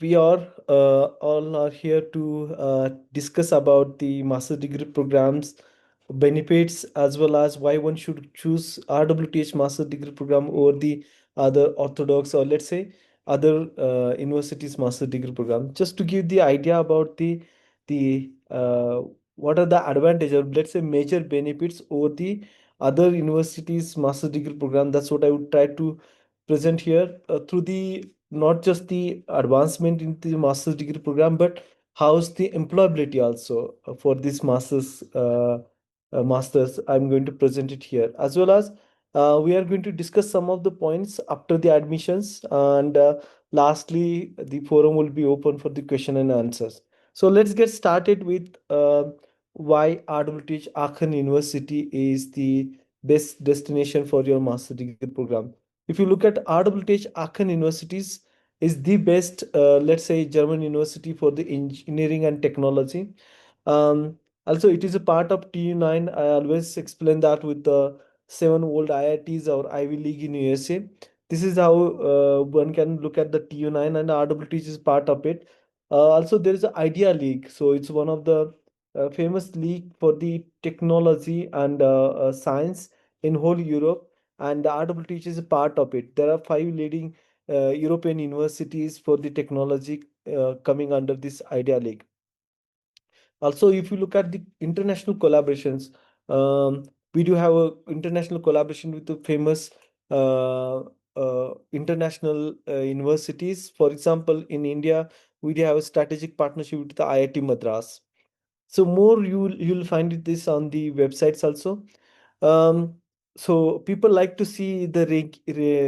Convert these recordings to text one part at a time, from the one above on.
we are all are here to discuss about the master degree programs benefits, as well as why one should choose RWTH master degree program over the other orthodox, or let's say other universities master degree program. Just to give the idea about the what are the advantages, or let's say major benefits over the other universities master degree program. That's what I would try to present here through the not just the advancement in the master's degree program, but how's the employability also for this masters. I'm going to present it here, as well as we are going to discuss some of the points after the admissions, and lastly the forum will be open for the question and answers. So let's get started with why RWTH Aachen University is the best destination for your master degree program. If you look at RWTH Aachen Universities is the best, let's say, German university for the engineering and technology. Um, Also, it is a part of TU9. I always explain that with the seven old IITs or Ivy League in USA. This is how one can look at the TU9, and RWTH is part of it. Also, there is an Idea League. So it's one of the famous league for the technology and science in whole Europe, and the RWTH is a part of it. There are five leading European universities for the technology coming under this Idea League. Also, if you look at the international collaborations, we do have a international collaboration with the famous international universities. For example, in India, we do have a strategic partnership with the IIT Madras. So more you'll find this on the websites also. um, so people like to see the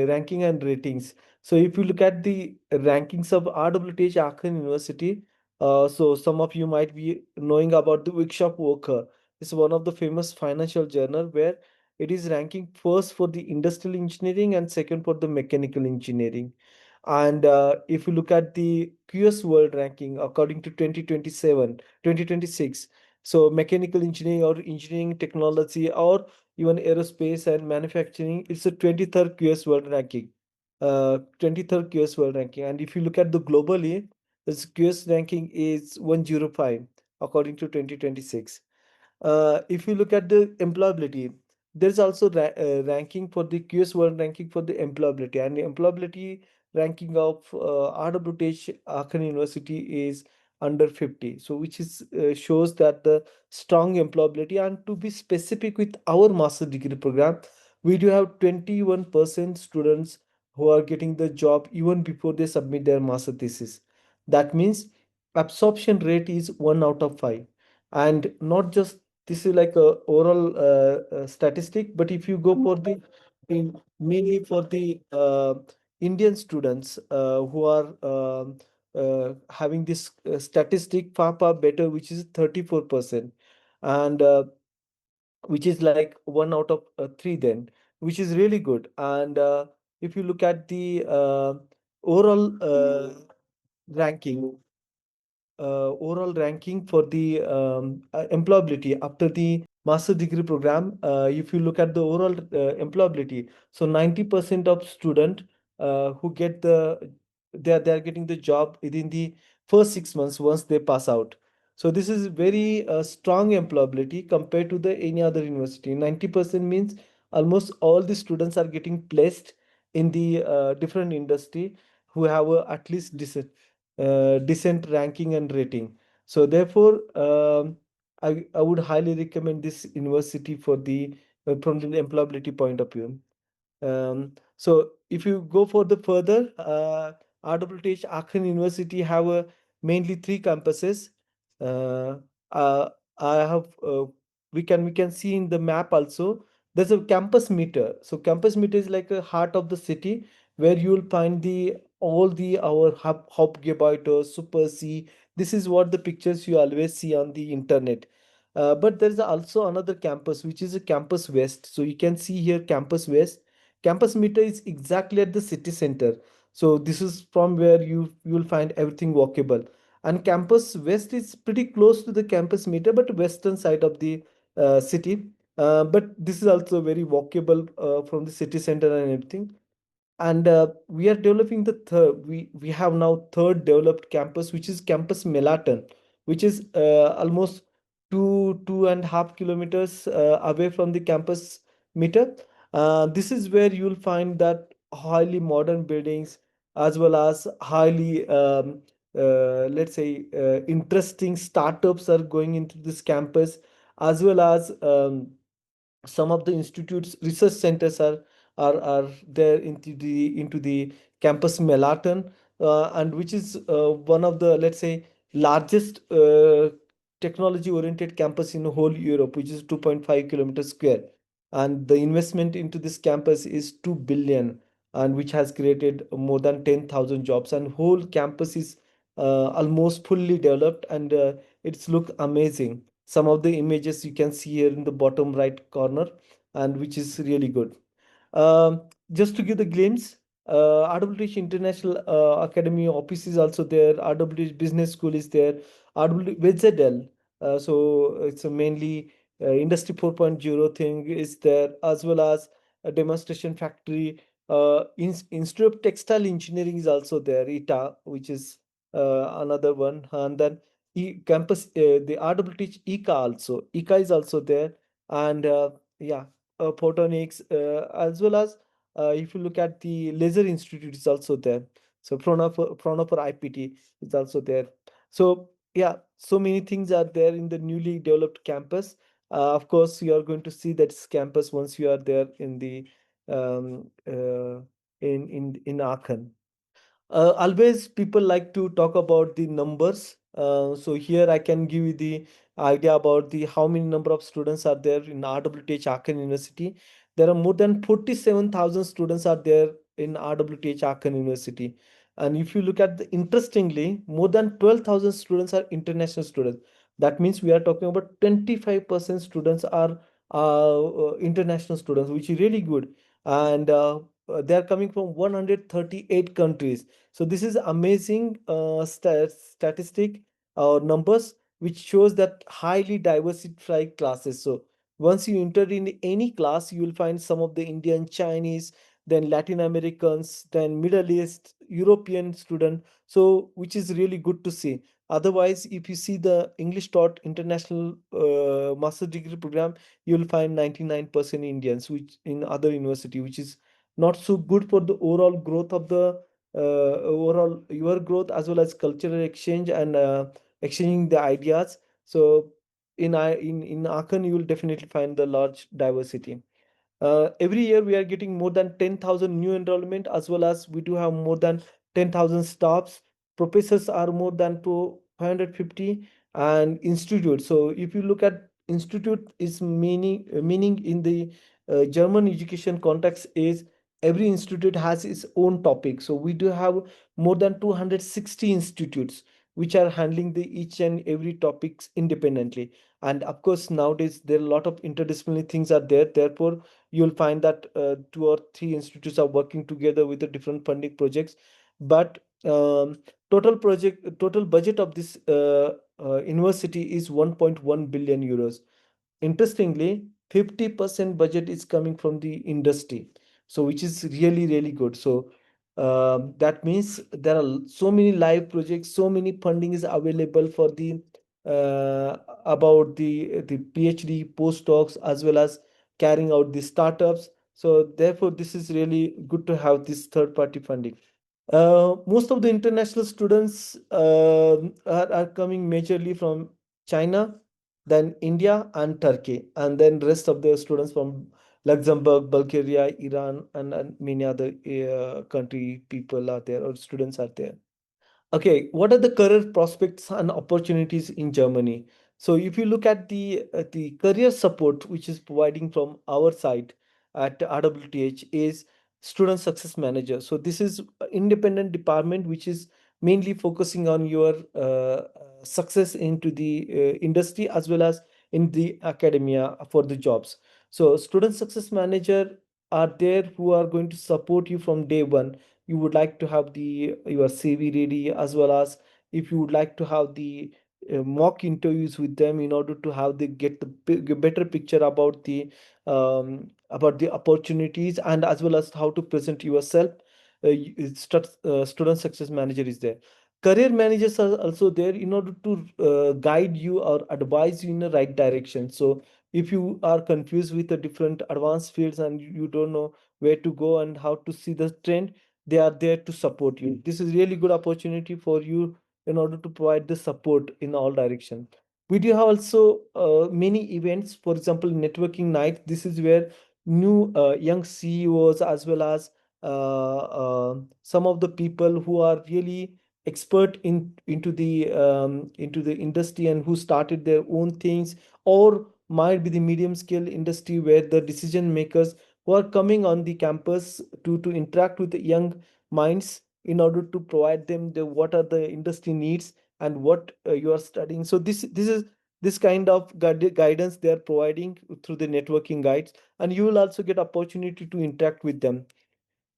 ranking and ratings. So if you look at the rankings of RWTH Aachen University, so some of you might be knowing about the Workshop Worker. It's one of the famous financial journal where it is ranking first for the industrial engineering and second for the mechanical engineering. And if you look at the QS World ranking according to 2027, 2026, so mechanical engineering or engineering technology or even aerospace and manufacturing, it's a 23rd QS World ranking. 23rd QS World ranking. And if you look at the globally, this QS ranking is 105 according to 2026. If you look at the employability, there's also ranking for the QS World ranking for the employability, and the employability ranking of RWTH Aachen University is under 50. So which is shows that the strong employability. And to be specific with our master degree program, we do have 21% students who are getting the job even before they submit their master thesis. That means absorption rate is 1 out of 5. And not just this is like a oral statistic, but if you go for the mainly for the Indian students who are having this statistic far better, which is 34%, and which is like 1 out of 3 then, which is really good. And if you look at the overall ranking, overall ranking for the employability after the master degree program, if you look at the overall employability, so 90% of student who get they're getting the job within the first 6 months once they pass out. So this is very strong employability compared to the any other university. 90% means almost all the students are getting placed in the different industry who have at least decent ranking and rating. So therefore, I would highly recommend this university for the from the employability point of view. So if you go for the further, RWTH Aachen University have mainly three campuses. Uh, uh, I have we can see in the map also. There's a campus meter. So campus meter is like a heart of the city where you will find the all the our Hauptgebäude, Super C. This is what the pictures you always see on the internet. But there's also another campus which is a campus west. So you can see here campus west. Campus meter is exactly at the city center. So this is from where you will find everything walkable. And campus west is pretty close to the campus meter, but western side of the city. But this is also very walkable from the city center and everything. And we are developing the third. We have now third developed campus, which is campus Melaton, which is almost 2.5 kilometers away from the campus meter. This is where you'll find that highly modern buildings, as well as highly let's say interesting startups are going into this campus, as well as some of the institutes research centers are there into the campus Melaton, and which is one of the, let's say, largest technology oriented campus in whole Europe, which is 2.5 kilometers square. And the investment into this campus is 2 billion, and which has created more than 10,000 jobs, and whole campus is almost fully developed, and it's look amazing. Some of the images you can see here in the bottom right corner, and which is really good. Just to give the glimpse, RWTH International Academy office is also there. RWTH Business School is there. RWTH so it's a mainly Industry 4.0 thing is there, as well as a demonstration factory. Institute of Textile Engineering is also there, ITA, which is another one. And then campus, the RWTH ICA also. ICA is also there. And yeah, photonics, as well as if you look at the laser institute is also there. So Fraunhofer IPT is also there. So yeah, so many things are there in the newly developed campus. Of course, you are going to see that campus once you are there in the um, uh, in Aachen. Always people like to talk about the numbers. So here I can give you the idea about the how many number of students are there in RWTH Aachen University. There are more than 47,000 students are there in RWTH Aachen University. And if you look at the interestingly, more than 12,000 students are international students. That means we are talking about 25% students are international students, which is really good. And they are coming from 138 countries. So this is amazing statistic or numbers, which shows that highly diversified classes. So once you enter in any class, you will find some of the Indian, Chinese, then Latin Americans, then Middle East, European student. So which is really good to see. Otherwise, if you see the English taught international master degree program, you will find 99% Indians, which in other university, which is not so good for the overall growth of the overall your growth, as well as cultural exchange and exchanging the ideas. So in Aachen, you will definitely find the large diversity. Every year we are getting more than 10,000 new enrollment, as well as we do have more than 10,000 staffs. Professors are more than 550, and institute. So if you look at institute is meaning in the German education context is every institute has its own topic. So we do have more than 260 institutes which are handling the each and every topics independently. And of course, nowadays there are a lot of interdisciplinary things are there. Therefore, you'll find that two or three institutes are working together with the different funding projects. But total budget of this university is 1.1 billion euros. Interestingly, 50% budget is coming from the industry, so which is really really good. So that means there are so many live projects, so many funding is available for the about the PhD postdocs, as well as carrying out the startups. So therefore, this is really good to have this third party funding. Most of the international students are coming majorly from China, then India and Turkey, and then rest of the students from Luxembourg, Bulgaria, Iran, and many other country people are there or students are there. Okay, what are the career prospects and opportunities in Germany? So if you look at the career support which is providing from our side at RWTH is student success manager. So this is a independent department which is mainly focusing on your success into the industry, as well as in the academia for the jobs. So student success manager are there who are going to support you from day one. You would like to have the your CV ready, as well as if you would like to have the mock interviews with them in order to have the get the better picture about the opportunities, and as well as how to present yourself. student success manager is there. Career managers are also there in order to guide you or advise you in the right direction. So if you are confused with the different advanced fields and you don't know where to go and how to see the trend, they are there to support you. This is really good opportunity for you in order to provide the support in all direction. We do have also many events, for example, networking night. This is where new young CEOs as well as some of the people who are really expert into the industry and who started their own things, or might be the medium scale industry where the decision makers who are coming on the campus to interact with the young minds in order to provide them the what are the industry needs and what you are studying. So this is this kind of guidance they are providing through the networking guides, and you will also get opportunity to interact with them.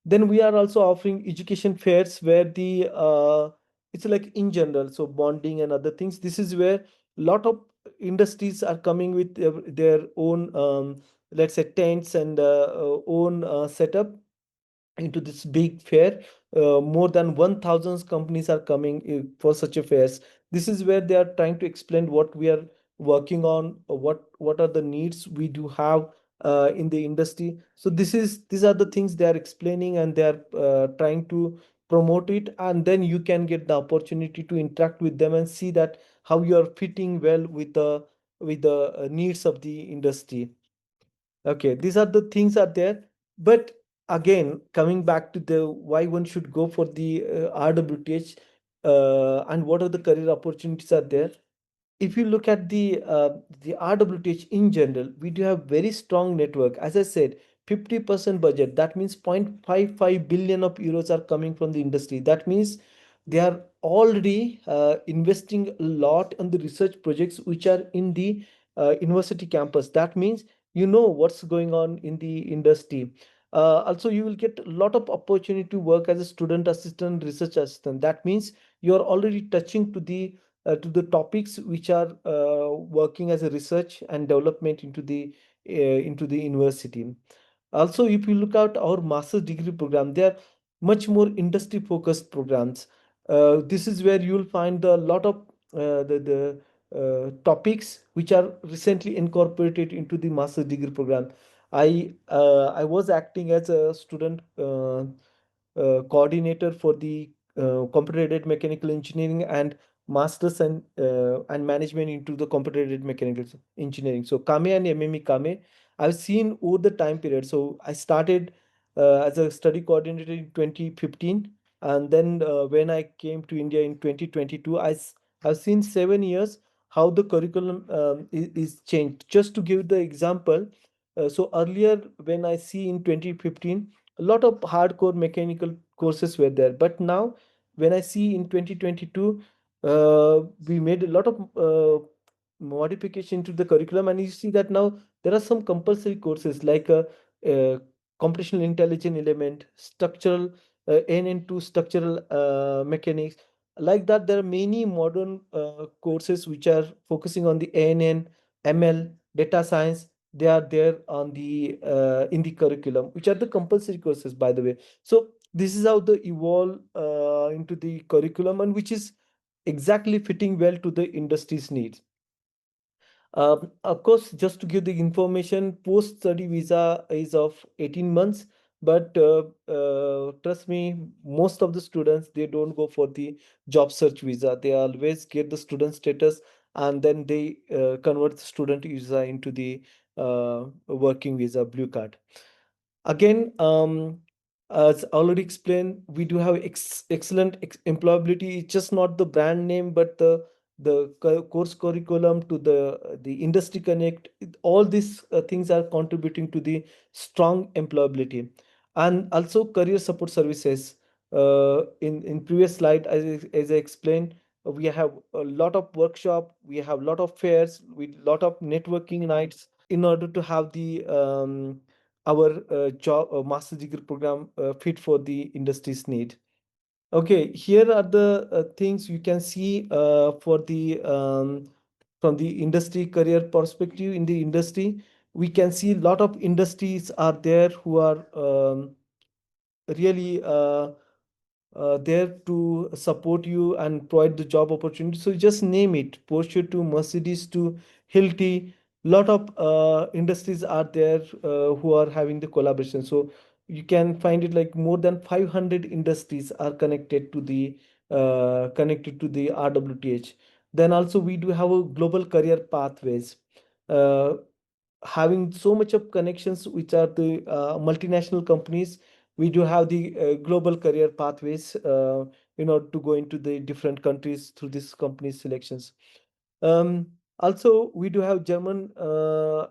Then we are also offering education fairs where the it's like in general, so bonding and other things. This is where lot of industries are coming with their own let's say tents and own setup into this big fair. More than 1,000 companies are coming for such affairs. This is where they are trying to explain what we are working on, what are the needs we do have in the industry. So these are the things they are explaining, and they are trying to promote it, and then you can get the opportunity to interact with them and see that how you are fitting well with the needs of the industry. Okay, these are the things are there. But again, coming back to the why one should go for the RWTH and what are the career opportunities are there. If you look at the RWTH in general, we do have very strong network. As I said, 50% budget. That means 0.55 billion of euros are coming from the industry. That means they are already investing a lot on the research projects which are in the university campus. That means you know what's going on in the industry. Also, you will get a lot of opportunity to work as a student assistant, research assistant. That means you are already touching to the topics which are working as a research and development into the university. Also, if you look at our master's degree program, they are much more industry focused programs. This is where you will find a lot of the topics which are recently incorporated into the master's degree program. I was acting as a student coordinator for the computer aided mechanical engineering and masters and management into the computer aided mechanical engineering. So Kame and MME Kame, I've seen over the time period. So I started as a study coordinator in 2015, and then when I came to India in 2022, I've seen 7 years how the curriculum is changed. Just to give the example, so earlier when I see in 2015, a lot of hardcore mechanical courses were there, but now when I see in 2022, we made a lot of modification to the curriculum, and you see that now there are some compulsory courses like a computational intelligence element, structural NN2 structural mechanics. Like that, there are many modern courses which are focusing on the ANN, ML, data science. They are there on the in the curriculum, which are the compulsory courses, by the way. So this is how they evolve into the curriculum, and which is exactly fitting well to the industry's needs. Of course, just to give the information, post-study visa is of 18 months, but trust me, most of the students, they don't go for the job search visa. They always get the student status, and then they convert the student visa into the working visa, blue card. Again, as already explained, we do have excellent employability. It's just not the brand name, but the course curriculum to the industry connect. All these things are contributing to the strong employability, and also career support services. In previous slide, as I explained, we have a lot of workshop, we have a lot of fairs, with lot of networking nights in order to have the our job master degree program fit for the industry's need. Okay, here are the things you can see for the from the industry career perspective. In the industry, we can see a lot of industries are there who are really there to support you and provide the job opportunity. So just name it, Porsche to Mercedes to Hilti. Lot of industries are there who are having the collaboration. So you can find it like more than 500 industries are connected to the RWTH. Then also we do have a global career pathways. Uh, Having so much of connections which are the multinational companies, we do have the global career pathways in order to go into the different countries through this company selections. um, Also we do have German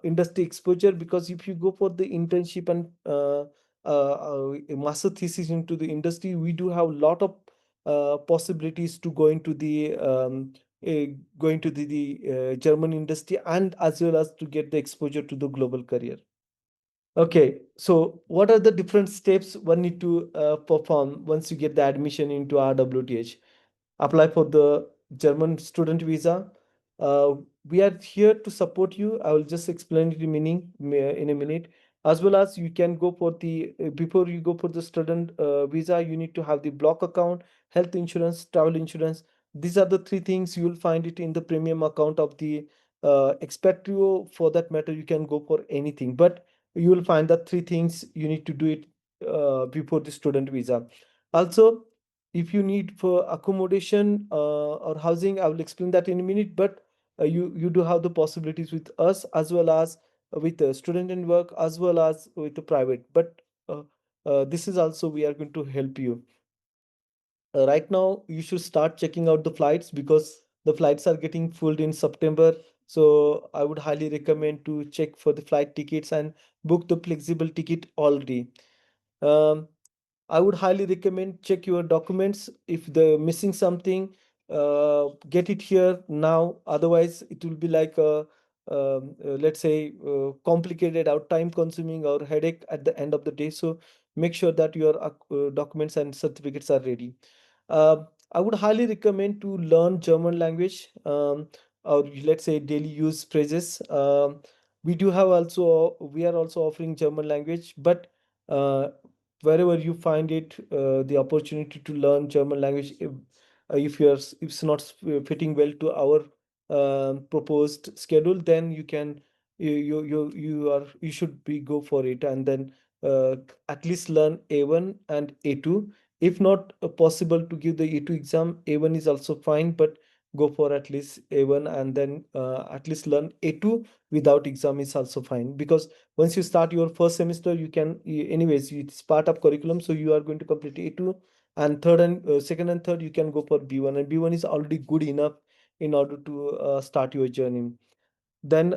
industry exposure, because if you go for the internship and a master thesis into the industry, we do have a lot of possibilities to go into the uh, German industry, and as well as to get the exposure to the global career. Okay, so what are the different steps one need to perform once you get the admission into RWTH? Apply for the German student visa. Uh, we are here to support you. I will just explain the meaning in a minute. As well as you can go for the before you go for the student visa, you need to have the block account, health insurance, travel insurance. These are the three things you will find it in the premium account of the Expatrio. For that matter, you can go for anything, but you will find that three things you need to do it before the student visa. Also, if you need for accommodation or housing, I will explain that in a minute, but you do have the possibilities with us, as well as with the student and work, as well as with the private, but uh, this is also we are going to help you. Right now you should start checking out the flights, because the flights are getting full in September. So I would highly recommend to check for the flight tickets and book the flexible ticket already. um, I would highly recommend check your documents. If they're missing something, get it here now. Otherwise, it will be like a let's say complicated or time consuming or headache at the end of the day. So make sure that your documents and certificates are ready. Uh, I would highly recommend to learn German language, or let's say daily use phrases. We are also offering German language, but wherever you find it, the opportunity to learn German language, if if it's not fitting well to our proposed schedule, then you should be go for it, and then uh, at least learn A1 and A2. If not possible to give the A2 exam, A1 is also fine, but go for at least A1, and then at least learn A2 without exam is also fine, because once you start your first semester, anyways, it's part of curriculum, so you are going to complete A2, and third and second and third you can go for B1, and B1 is already good enough in order to start your journey. Then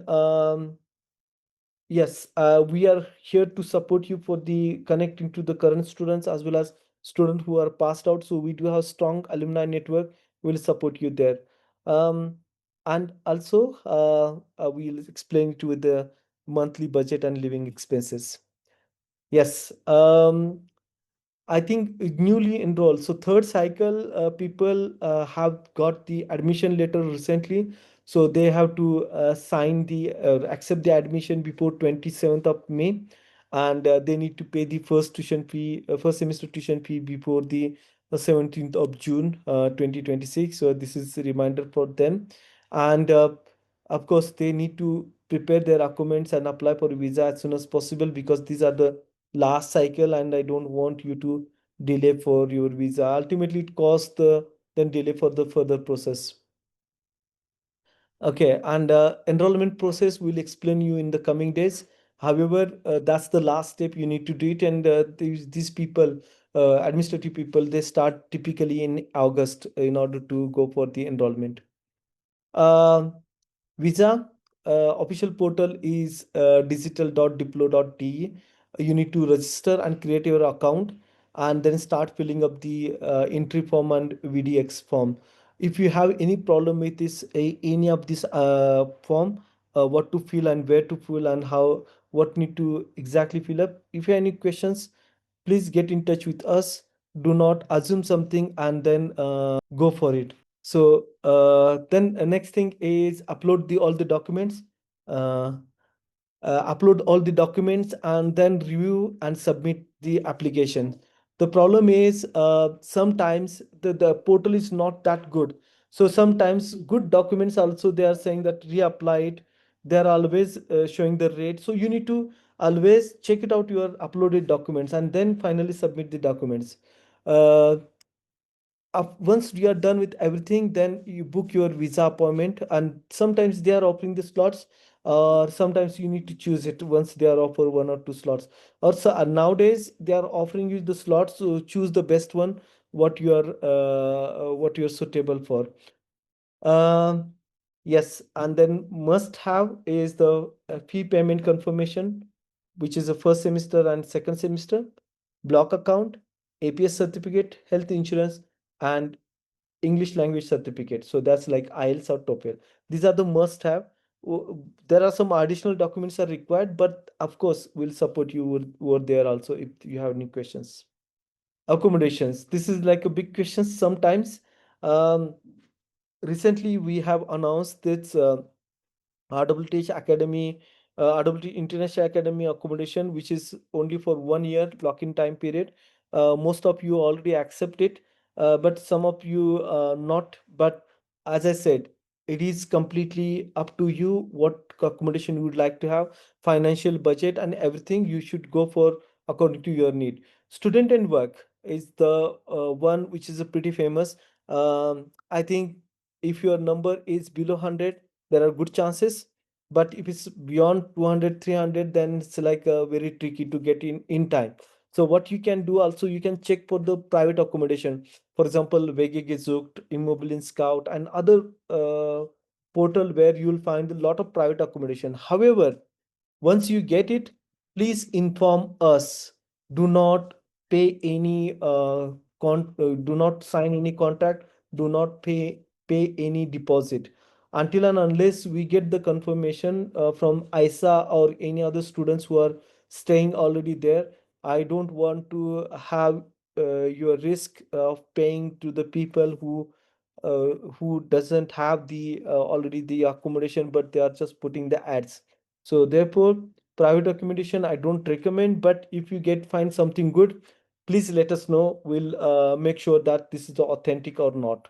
yes, we are here to support you for the connecting to the current students as well as students who are passed out. So we do have strong alumni network. We'll support you there. Um, and also, we'll explain to you the monthly budget and living expenses. Yes. I think newly enrolled. So third cycle people have got the admission letter recently. So they have to sign the accept the admission before 27th of May, and they need to pay the first semester tuition fee before the 17th of June 2026. So this is a reminder for them, and of course they need to prepare their documents and apply for a visa as soon as possible, because these are the last cycle, and I don't want you to delay for your visa. Ultimately, it costs the then delay for the further process. Okay, and enrollment process will explain you in the coming days. However, that's the last step you need to do it, and these people, administrative people, they start typically in August in order to go for the enrollment. Uh, Visa official portal is digital.diplo.de. You need to register and create your account, and then start filling up the entry form and VDX form. If you have any problem with any of this form, what to fill and where to fill and how, what need to exactly fill up. If you have any questions, please get in touch with us. Do not assume something and then go for it. So then next thing is upload the all the documents. Uh, Upload all the documents and then review and submit the application. The problem is sometimes the portal is not that good. So sometimes good documents also they are saying that reapply it. They are always showing the rate. So you need to always check it out your uploaded documents and then finally submit the documents. Uh, Once you are done with everything, then you book your visa appointment, and sometimes they are offering the slots, or sometimes you need to choose it once they are offer one or two slots. Also, nowadays they are offering you the slots, so choose the best one, what you're suitable for. Um, yes, and then must have is the fee payment confirmation, which is the first semester and second semester, block account, APS certificate, health insurance, and English language certificate. So that's like IELTS or TOEFL. These are the must have. There are some additional documents are required, but of course, we'll support you over there also if you have any questions. Accommodations. This is like a big question sometimes. Um, Recently, we have announced this RWTH Academy, RWTH International Academy accommodation, which is only for 1 year lock-in time period. Most of you already accept it, but some of you not. But as I said, it is completely up to you what accommodation you would like to have, financial budget and everything. You should go for according to your need. Student and work is the one which is a pretty famous. I think if your number is below 100, there are good chances, but if it's beyond 200, 300, then it's like very tricky to get in time. So what you can do also, you can check for the private accommodation. For example, Wege Gesucht, Immobilien Scout, and other portal where you'll find a lot of private accommodation. However, once you get it, please inform us. Do not pay any do not sign any contract. Do not pay any deposit until and unless we get the confirmation from ISA or any other students who are staying already there. I don't want to have your risk of paying to the people who doesn't have the already the accommodation, but they are just putting the ads. So therefore, private accommodation I don't recommend. But if you get find something good, please let us know. We'll make sure that this is the authentic or not.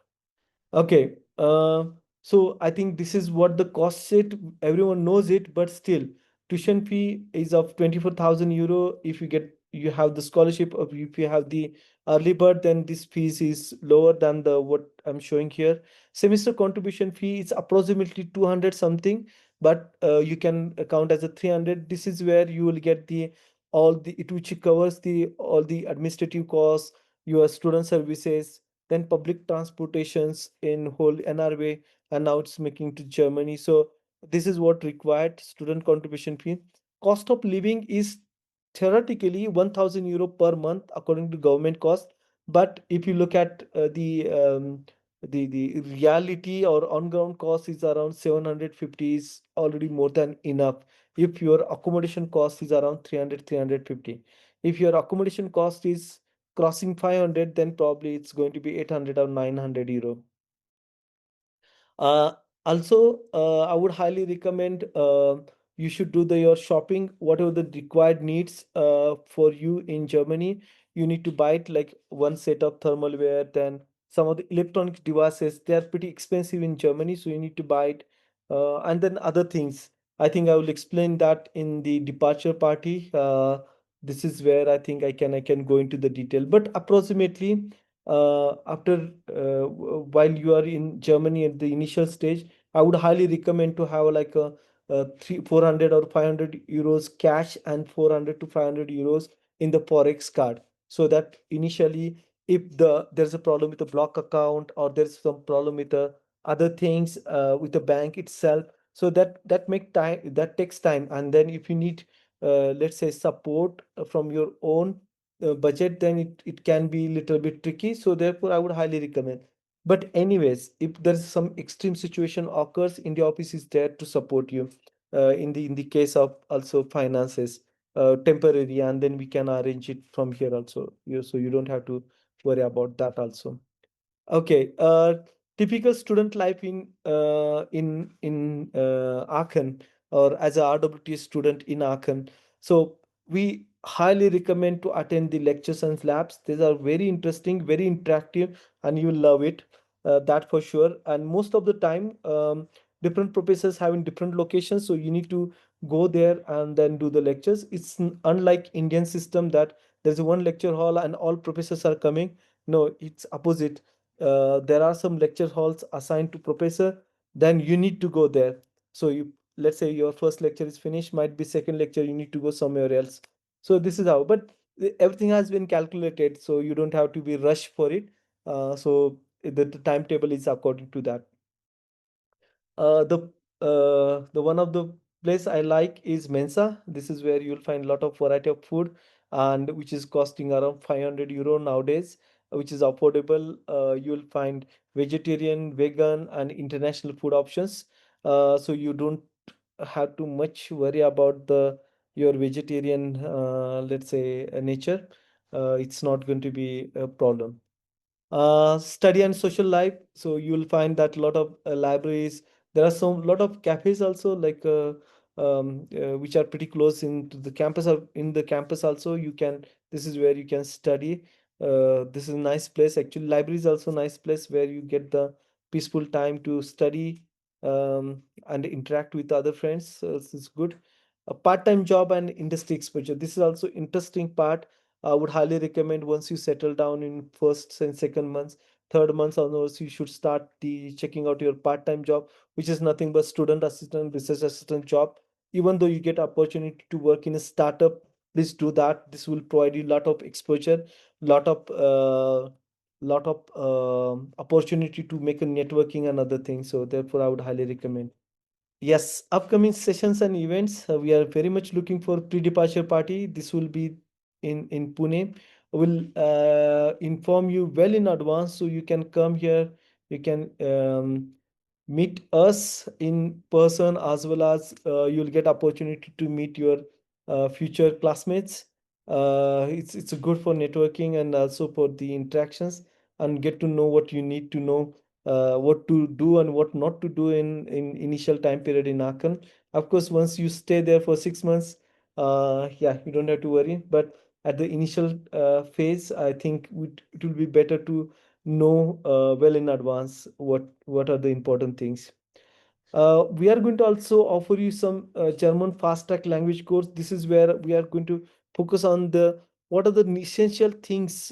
Okay. So I think this is what the cost it. Everyone knows it, but still, tuition fee is of 24,000 euro. If you have the scholarship, or if you have the early bird, then this fees is lower than the what I'm showing here. Semester contribution fee is approximately 200 something, but you can count as a 300. This is where you will get the all the it which covers the all the administrative costs, your student services, then public transportations in whole NRW, and now it's making to Germany. So this is what required student contribution fee. Cost of living is theoretically 1,000 euro per month according to government cost. But if you look at the reality or on ground cost is around 750 is already more than enough. If your accommodation cost is around 300, 350, if your accommodation cost is crossing 500, then probably it's going to be 800 or 900 euro. uh, Also, I would highly recommend you should do your shopping, whatever the required needs for you in Germany. You need to buy it like one set of thermalware, then some of the electronic devices. They are pretty expensive in Germany, so you need to buy it. And then other things. I think I will explain that in the departure party. This is where I think I can go into the detail, but approximately after while you are in Germany at the initial stage, I would highly recommend to have like a 400 or 500 euros cash and 400 to 500 euros in the forex card, so that initially if there's a problem with the block account or there's some problem with the other things with the bank itself, so that takes time. And then if you need let's say support from your own budget, then it can be little bit tricky. So therefore, I would highly recommend. But anyways, if there's some extreme situation occurs, India office is there to support you in the case of also finances temporary, and then we can arrange it from here also. So you don't have to worry about that also. Okay, typical student life in Aachen, or as a RWT student in Aachen. So we highly recommend to attend the lectures and labs. These are very interesting, very interactive, and you will love it. That for sure. And most of the time, different professors have in different locations, so you need to go there and then do the lectures. It's unlike Indian system that there's one lecture hall and all professors are coming. No, it's opposite. There are some lecture halls assigned to professor, then you need to go there. So you, let's say your first lecture is finished, might be second lecture, you need to go somewhere else. So this is how, but everything has been calculated, so you don't have to be rushed for it. So the timetable is according to that. The one of the place I like is Mensa. This is where you'll find a lot of variety of food, and which is costing around 500 euro nowadays, which is affordable. You'll find vegetarian, vegan, and international food options. So you don't have too much worry about the your vegetarian, let's say, nature. It's not going to be a problem. Study and social life, so you will find that a lot of libraries, there are some lot of cafes also, like which are pretty close into the campus, or in the campus also you can, this is where you can study. This is a nice place actually. Library is also a nice place where you get the peaceful time to study, and interact with other friends, so this is good. A part-time job and industry exposure, this is also interesting part. I would highly recommend once you settle down in first and second months, third months onwards, you should start the checking out your part-time job, which is nothing but student assistant, research assistant job. Even though you get opportunity to work in a startup, please do that. This will provide you lot of exposure, lot of opportunity to make a networking and other things. So therefore, I would highly recommend. Yes, upcoming sessions and events. We are very much looking for pre-departure party. This will be in Pune. We'll inform you well in advance so you can come here. You can meet us in person, as well as you'll get opportunity to meet your future classmates. It's good for networking and also for the interactions, and get to know what you need to know, what to do and what not to do in initial time period in Aachen. Of course, once you stay there for 6 months, yeah, you don't have to worry. But at the initial phase, I think it will be better to know well in advance what are the important things. We are going to also offer you some German fast track language course. This is where we are going to focus on the what are the essential things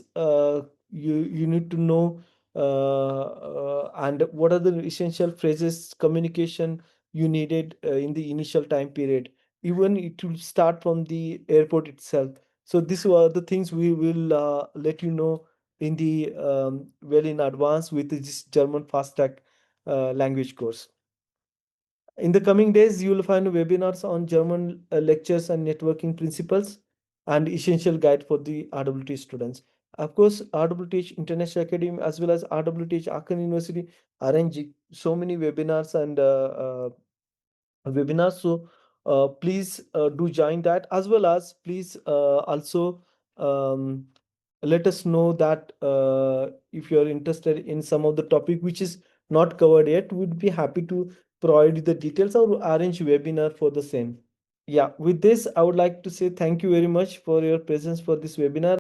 you need to know, and what are the essential phrases, communication you needed in the initial time period. Even it will start from the airport itself. So these were the things we will let you know in the well in advance with this German fast track language course. In the coming days, you will find webinars on German lectures and networking principles and essential guide for the RWT students. Of course, RWTH International Academy as well as RWTH Aachen University arrange so many webinars and webinars. So please do join that, as well as please also um, let us know that if you are interested in some of the topic which is not covered yet, we'd be happy to provide you the details or arrange webinar for the same. Yeah, with this, I would like to say thank you very much for your presence for this webinar.